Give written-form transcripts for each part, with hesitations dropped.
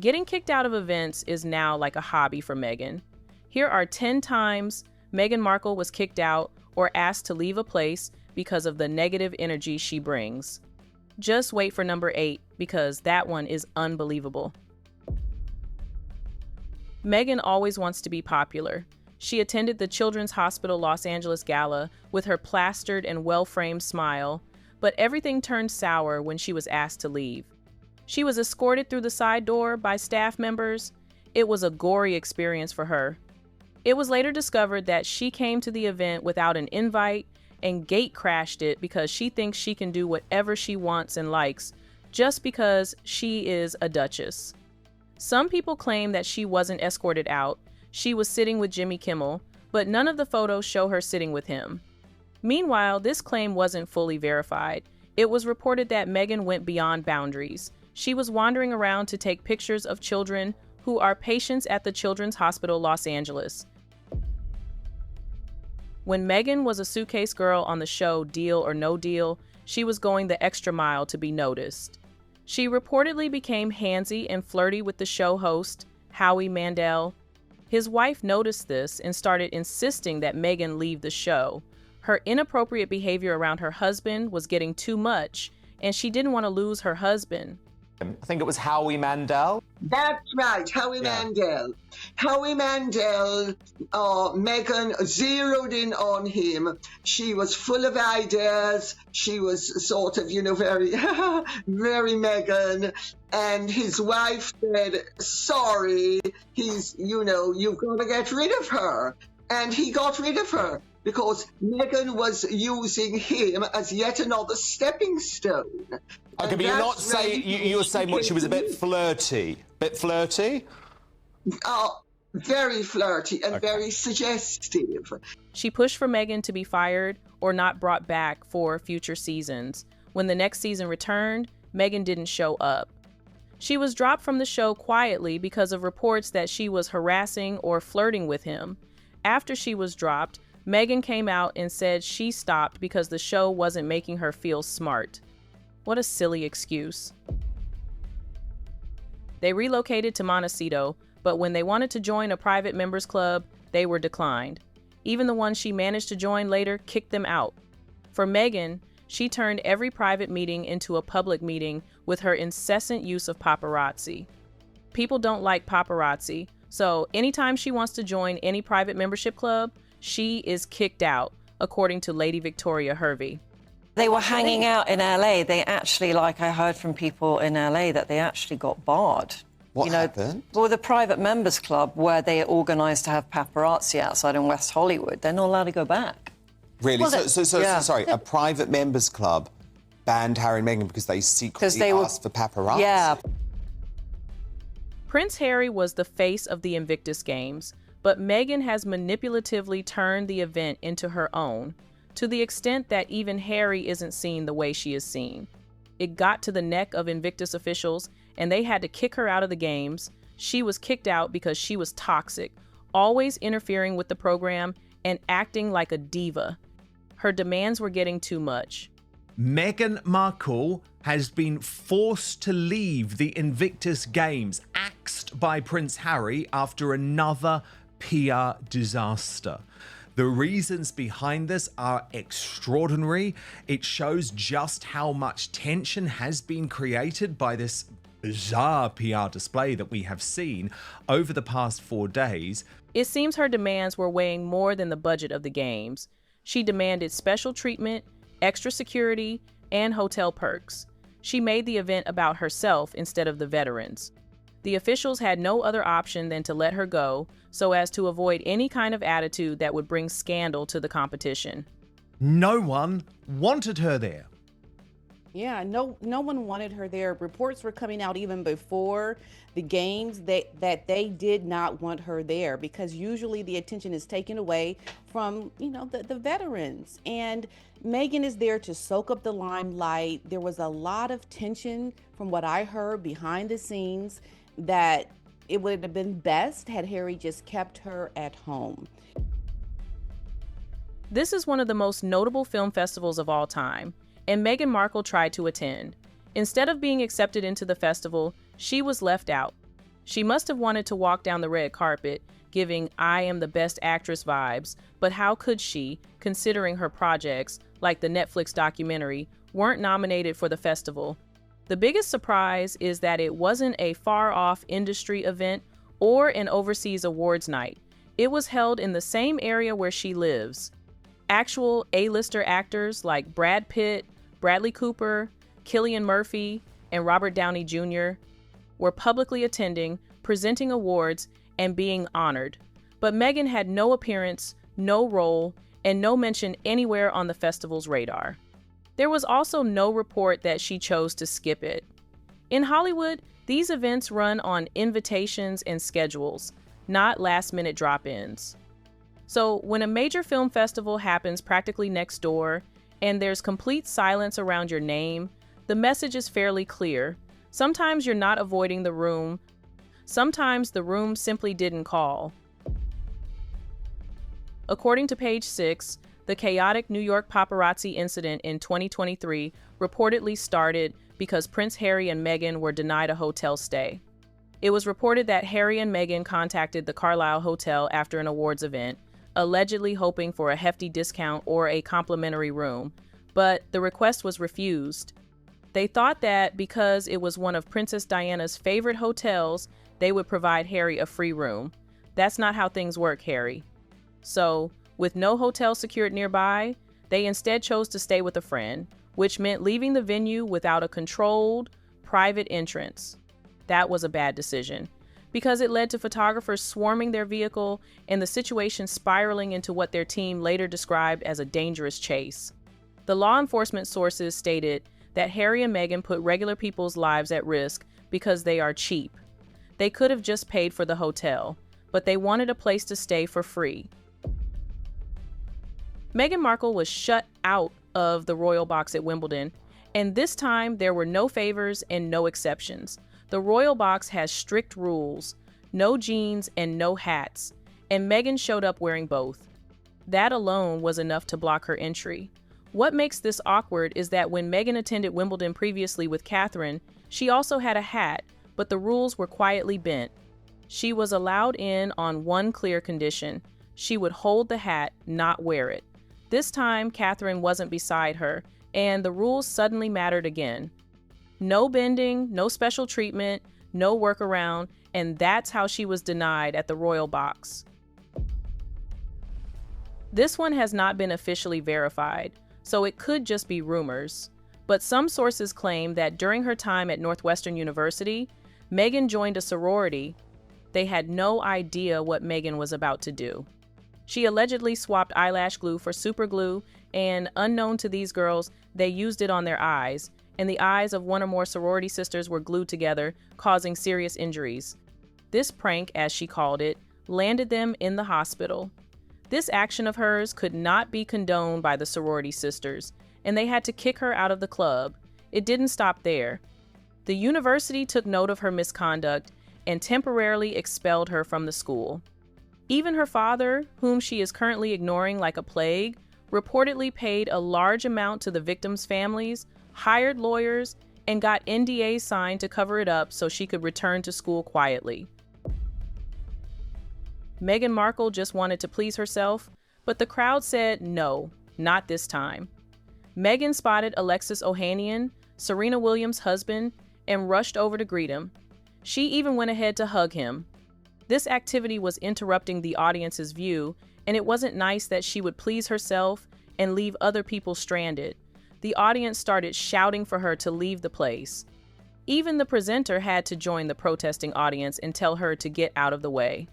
Getting kicked out of events is now like a hobby for Meghan. Here are 10 times Meghan Markle was kicked out or asked to leave a place because of the negative energy she brings. Just wait for number 8, because that one is unbelievable. Meghan always wants to be popular. She attended the Children's Hospital Los Angeles Gala with her plastered and well-framed smile, but everything turned sour when she was asked to leave. She was escorted through the side door by staff members. It was a gory experience for her. It was later discovered that she came to the event without an invite and gate crashed it because she thinks she can do whatever she wants and likes just because she is a duchess. Some people claim that she wasn't escorted out. She was sitting with Jimmy Kimmel, but none of the photos show her sitting with him. Meanwhile, this claim wasn't fully verified. It was reported that Meghan went beyond boundaries. She was wandering around to take pictures of children who are patients at the Children's Hospital Los Angeles. When Meghan was a suitcase girl on the show Deal or No Deal, she was going the extra mile to be noticed. She reportedly became handsy and flirty with the show host, Howie Mandel. His wife noticed this and started insisting that Meghan leave the show. Her inappropriate behavior around her husband was getting too much, and she didn't want to lose her husband. I think it was Howie Mandel. That's right, Howie Mandel. Howie Mandel, Meghan zeroed in on him. She was full of ideas. She was sort of, very, very Meghan. And his wife said, sorry, you've got to get rid of her. And he got rid of her because Meghan was using him as yet another stepping stone. Okay, but you were saying what, she was a bit flirty. Bit flirty? Very flirty and very suggestive. She pushed for Meghan to be fired or not brought back for future seasons. When the next season returned, Meghan didn't show up. She was dropped from the show quietly because of reports that she was harassing or flirting with him. After she was dropped, Meghan came out and said she stopped because the show wasn't making her feel smart. What a silly excuse. They relocated to Montecito, but when they wanted to join a private members club, they were declined. Even the ones she managed to join later kicked them out. For Meghan, she turned every private meeting into a public meeting with her incessant use of paparazzi. People don't like paparazzi, so anytime she wants to join any private membership club, she is kicked out, according to Lady Victoria Hervey. They were hanging out in LA. They actually, like I heard from people in LA, that they actually got barred. What happened? Well, the private members club where they organised to have paparazzi outside in West Hollywood, they're not allowed to go back. Really? Well, sorry, a private members club banned Harry and Meghan because they secretly asked for paparazzi? Yeah. Prince Harry was the face of the Invictus Games, but Meghan has manipulatively turned the event into her own, to the extent that even Harry isn't seen the way she is seen. It got to the neck of Invictus officials, and they had to kick her out of the games. She was kicked out because she was toxic, always interfering with the program and acting like a diva. Her demands were getting too much. Meghan Markle has been forced to leave the Invictus Games, axed by Prince Harry after another PR disaster. The reasons behind this are extraordinary. It shows just how much tension has been created by this bizarre PR display that we have seen over the past 4 days. It seems her demands were weighing more than the budget of the games. She demanded special treatment, extra security, and hotel perks. She made the event about herself instead of the veterans. The officials had no other option than to let her go so as to avoid any kind of attitude that would bring scandal to the competition. No one wanted her there. Yeah, no one wanted her there. Reports were coming out even before the games that they did not want her there because usually the attention is taken away from, the veterans. And Meghan is there to soak up the limelight. There was a lot of tension from what I heard behind the scenes that it would have been best had Harry just kept her at home. This is one of the most notable film festivals of all time, and Meghan Markle tried to attend. Instead of being accepted into the festival, she was left out. She must have wanted to walk down the red carpet, giving "I am the best actress" vibes, but how could she, considering her projects, like the Netflix documentary, weren't nominated for the festival? The biggest surprise is that it wasn't a far-off industry event or an overseas awards night. It was held in the same area where she lives. Actual A-lister actors like Brad Pitt, Bradley Cooper, Cillian Murphy, and Robert Downey Jr. were publicly attending, presenting awards, and being honored. But Meghan had no appearance, no role, and no mention anywhere on the festival's radar. There was also no report that she chose to skip it. In Hollywood, these events run on invitations and schedules, not last-minute drop-ins. So when a major film festival happens practically next door, and there's complete silence around your name, the message is fairly clear. Sometimes you're not avoiding the room. Sometimes the room simply didn't call. According to Page 6, the chaotic New York paparazzi incident in 2023 reportedly started because Prince Harry and Meghan were denied a hotel stay. It was reported that Harry and Meghan contacted the Carlyle Hotel after an awards event, allegedly hoping for a hefty discount or a complimentary room, but the request was refused. They thought that because it was one of Princess Diana's favorite hotels, they would provide Harry a free room. That's not how things work, Harry. So, with no hotel secured nearby, they instead chose to stay with a friend, which meant leaving the venue without a controlled, private entrance. That was a bad decision, because it led to photographers swarming their vehicle and the situation spiraling into what their team later described as a dangerous chase. The law enforcement sources stated that Harry and Meghan put regular people's lives at risk because they are cheap. They could have just paid for the hotel, but they wanted a place to stay for free. Meghan Markle was shut out of the Royal Box at Wimbledon, and this time there were no favors and no exceptions. The Royal Box has strict rules, no jeans and no hats, and Meghan showed up wearing both. That alone was enough to block her entry. What makes this awkward is that when Meghan attended Wimbledon previously with Catherine, she also had a hat, but the rules were quietly bent. She was allowed in on one clear condition: she would hold the hat, not wear it. This time, Catherine wasn't beside her, and the rules suddenly mattered again. No bending, no special treatment, no workaround, and that's how she was denied at the Royal Box. This one has not been officially verified, so it could just be rumors. But some sources claim that during her time at Northwestern University, Meghan joined a sorority. They had no idea what Meghan was about to do. She allegedly swapped eyelash glue for super glue, and unknown to these girls, they used it on their eyes, and the eyes of one or more sorority sisters were glued together, causing serious injuries. This prank, as she called it, landed them in the hospital. This action of hers could not be condoned by the sorority sisters, and they had to kick her out of the club. It didn't stop there. The university took note of her misconduct and temporarily expelled her from the school. Even her father, whom she is currently ignoring like a plague, reportedly paid a large amount to the victims' families, hired lawyers, and got NDAs signed to cover it up so she could return to school quietly. Meghan Markle just wanted to please herself, but the crowd said no, not this time. Meghan spotted Alexis Ohanian, Serena Williams' husband, and rushed over to greet him. She even went ahead to hug him. This activity was interrupting the audience's view, and it wasn't nice that she would please herself and leave other people stranded. The audience started shouting for her to leave the place. Even the presenter had to join the protesting audience and tell her to get out of the way.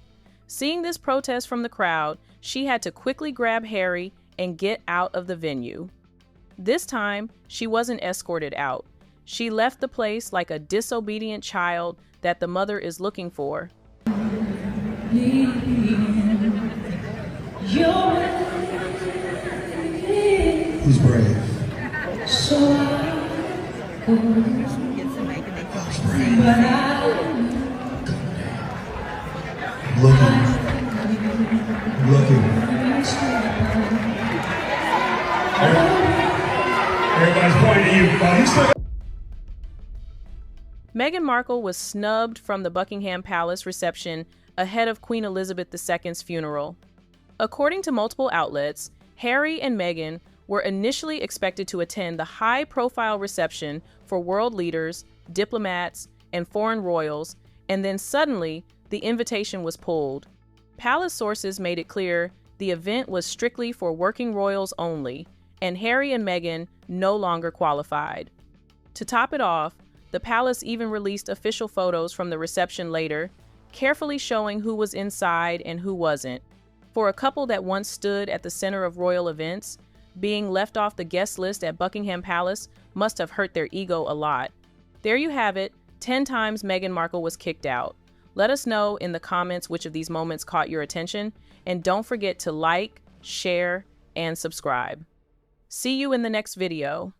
Seeing this protest from the crowd, she had to quickly grab Harry and get out of the venue. This time, she wasn't escorted out. She left the place like a disobedient child that the mother is looking for. Who's brave? Looking. Meghan Meghan Markle was snubbed from the Buckingham Palace reception ahead of Queen Elizabeth II's funeral. According to multiple outlets, Harry and Meghan were initially expected to attend the high-profile reception for world leaders, diplomats, and foreign royals, and then suddenly, the invitation was pulled. Palace sources made it clear the event was strictly for working royals only, and Harry and Meghan no longer qualified. To top it off, the palace even released official photos from the reception later, carefully showing who was inside and who wasn't. For a couple that once stood at the center of royal events, being left off the guest list at Buckingham Palace must have hurt their ego a lot. There you have it, 10 times Meghan Markle was kicked out. Let us know in the comments which of these moments caught your attention, and don't forget to like, share, and subscribe. See you in the next video.